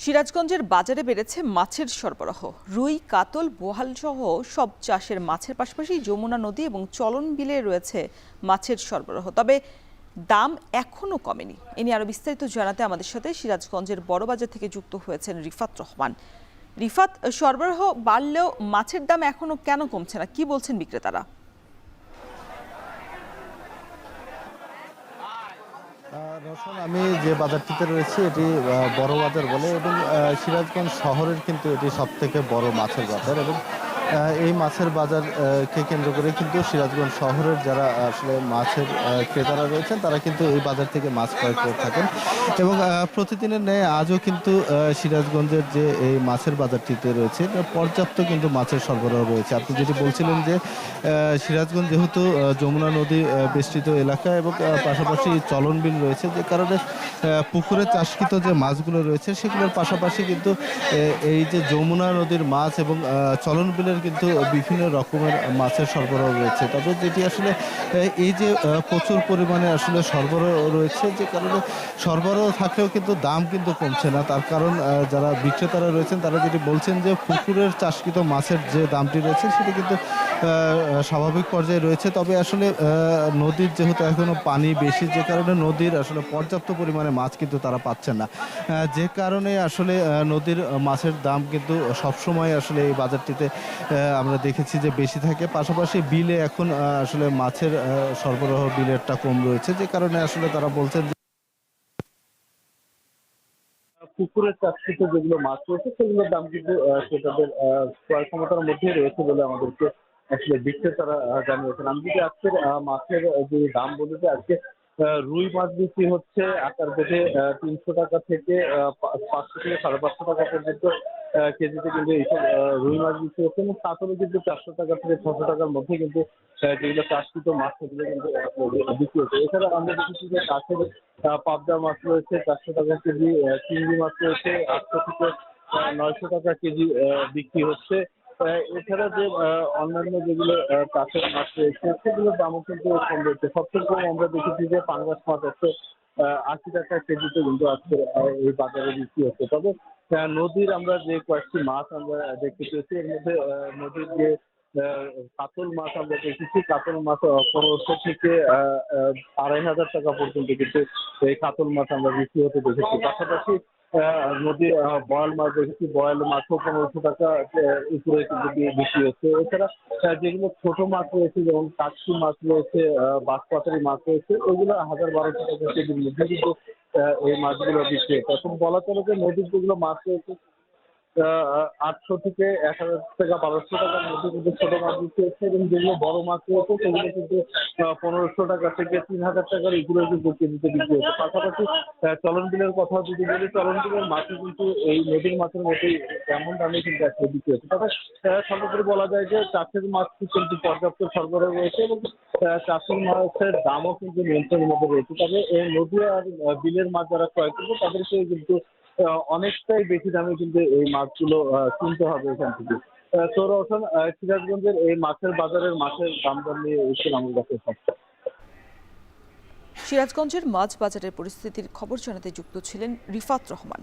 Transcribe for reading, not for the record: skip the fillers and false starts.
সিরাজগঞ্জের বাজারে বেড়েছে মাছের সরবরাহ। রুই, কাতল, বোয়াল সহ সব চাষের মাছের পাশাপাশি যমুনা নদী এবং চলন বিলে রয়েছে মাছের সরবরাহ। তবে দাম এখনো কমেনি। এ নিয়ে আরো বিস্তারিত জানাতে আমাদের সাথে সিরাজগঞ্জের বড়বাজার থেকে যুক্ত হয়েছেন রিফাত রহমান। রিফাত, সরবরাহ বাড়লেও মাছের দাম এখনো কেন কমছে না, কি বলছেন বিক্রেতারা? রসুন, আমি যে বাজারটিতে রয়েছি এটি বড় বাজার বলে এবং সিরাজগঞ্জ শহরের কিন্তু এটি সব থেকে বড় মাছের বাজার এবং এই মাছের বাজার কে কেন্দ্র করে কিন্তু সিরাজগঞ্জ শহরের যারা আসলে মাছের ক্রেতারা রয়েছেন তারা কিন্তু এই বাজার থেকে মাছ ক্রয় করে থাকেন এবং প্রতিদিনের ন্যায় আজও কিন্তু সিরাজগঞ্জের যে এই মাছের বাজারটিতে রয়েছে পর্যাপ্ত কিন্তু মাছের সরবরাহ রয়েছে। আপনি যেটি বলছিলেন যে সিরাজগঞ্জ যেহেতু যমুনা নদী বেষ্টিত এলাকা এবং পাশাপাশি চলন বিল রয়েছে, যে কারণে পুকুরে চাষকৃত যে মাছগুলো রয়েছে সেগুলোর পাশাপাশি কিন্তু এই যে যমুনা নদীর মাছ এবং চলন বিলের কিন্তু বিভিন্ন রকমের মাছের সরবরাহ রয়েছে। তবে যেটি আসলে এই যে প্রচুর পরিমাণে আসলে সরবরাহ রয়েছে, যে কারণে সরবরাহ থাকলেও কিন্তু দাম কিন্তু কমছে না। তার কারণ যারা বিক্রেতারা রয়েছেন তারা যেটি বলছেন যে পুকুরের চাষকৃত মাছের যে দামটি রয়েছে সেটি কিন্তু স্বাভাবিক পর্যায়ে রয়েছে। তবে আসলে নদীর যেহেতু এখনো পানি বেশি, যে কারণে নদীর আসলে পর্যাপ্ত পরিমাণে মাছ কিন্তু তারা পাচ্ছেন না, যে কারণে আসলে নদীর মাছের দাম কিন্তু সবসময় আসলে এই বাজারটিতে আমরা দেখেছি যে বেশি থাকে। পাশাপাশি বিলে এখন আসলে মাছের সরবরাহ বিলেরটা কম রয়েছে, যে কারণে আসলে তারা বলছেন যে পুকুরের চাষকৃত যেগুলো মাছ রয়েছে সেগুলোর দাম কিন্তু ক্রেতাদের ক্রয় ক্ষমতার মধ্যেই রয়েছে বলে আমাদেরকে আসলে বিক্রেতারা জানিয়েছেন। আমি যদি আজকের মাছের যে দাম বলি, যে আজকে রুই মাছ বিক্রি হচ্ছে আকার বেঁধে 300 টাকা থেকে 500 থেকে 550 টাকা পর্যন্ত কেজিতে কিন্তু এইসব রুই মাছ বিক্রি হচ্ছে এবং কাতলে কিন্তু 400 টাকা থেকে 600 টাকার মধ্যে কিন্তু যেগুলো চাষকৃত মাছ সেগুলো কিন্তু বিক্রি হচ্ছে। এছাড়া আমরা দেখেছি যে কাছের পাবদা মাছ রয়েছে 400 টাকা কেজি, চিংড়ি মাছ রয়েছে 800 থেকে 900 টাকা কেজি বিক্রি হচ্ছে। এছাড়া যে অন্যান্য যেগুলো চাষের মাছ রয়েছে সেগুলোর দামও কিন্তু কম রয়েছে। সবচেয়ে কম আমরা দেখেছি যে পাঙ্গাস মাছ 180 টাকা কেজিতে কিন্তু আজকে এই বাজারে বিক্রি হচ্ছে। তবে নদীর আমরা যে কয়েকটি মাছ আমরা দেখতে পেয়েছি, এর মধ্যে নদীর যে কাতল মাছ আমরা দেখেছি, কাতল মাছ 1500 থেকে 2500 টাকা পর্যন্ত কিন্তু এই কাতল মাছ আমরা বিক্রি হতে দেখেছি। পাশাপাশি নদীর বোয়াল মাছ দেখেছি, বোয়াল মাছও 1500 টাকা উপরে কিন্তু বিক্রি হচ্ছে। এছাড়া যেগুলো ছোট মাছ রয়েছে যেমন কাচ্চি মাছ রয়েছে, বাঁশপাতারি মাছ রয়েছে, ওইগুলো 1000-1200 টাকা কেজির মধ্যে কিন্তু এই মাছগুলো বিক্রি হচ্ছে। এখন বলা চলে যে নদীর যেগুলো মাছ রয়েছে 800 থেকে 1000 টাকা 1200 টাকার মধ্যে কিন্তু ছোট মাছ বিক্রি হচ্ছে এবং যেগুলো বড় মাছ রয়েছে সেগুলো কিন্তু 1500 টাকা থেকে 3000 টাকার উপরে কিন্তু কেজিতে বিক্রি হচ্ছে। পাশাপাশি চলন বিলের কথা যদি বলি, চলন বিলের মাছও কিন্তু এই নদীর মাছের মতোই এমন দামে কিন্তু আসলে বিক্রি হচ্ছে। তবে সর্বোপরি বলা যায় যে চাষের মাছ কিন্তু পর্যাপ্ত সরবরাহ রয়েছে এবং চাষের মাছের দামও কিন্তু নিয়ন্ত্রণের মধ্যে রয়েছে। তবে এই নদী আর বিলের মাছ যারা ক্রয় করবে তাদেরকে কিন্তু অনেকটাই বেশি দামে কিন্তু এই মাছগুলো কিনতে হবে এখান থেকে। তো রওশন, সিরাজগঞ্জের এই মাছের বাজারের মাছের দাম দর নিয়ে ছিল আমার কাছে। সিরাজগঞ্জের মাছ বাজারের পরিস্থিতির খবর জানাতে যুক্ত ছিলেন রিফাত রহমান।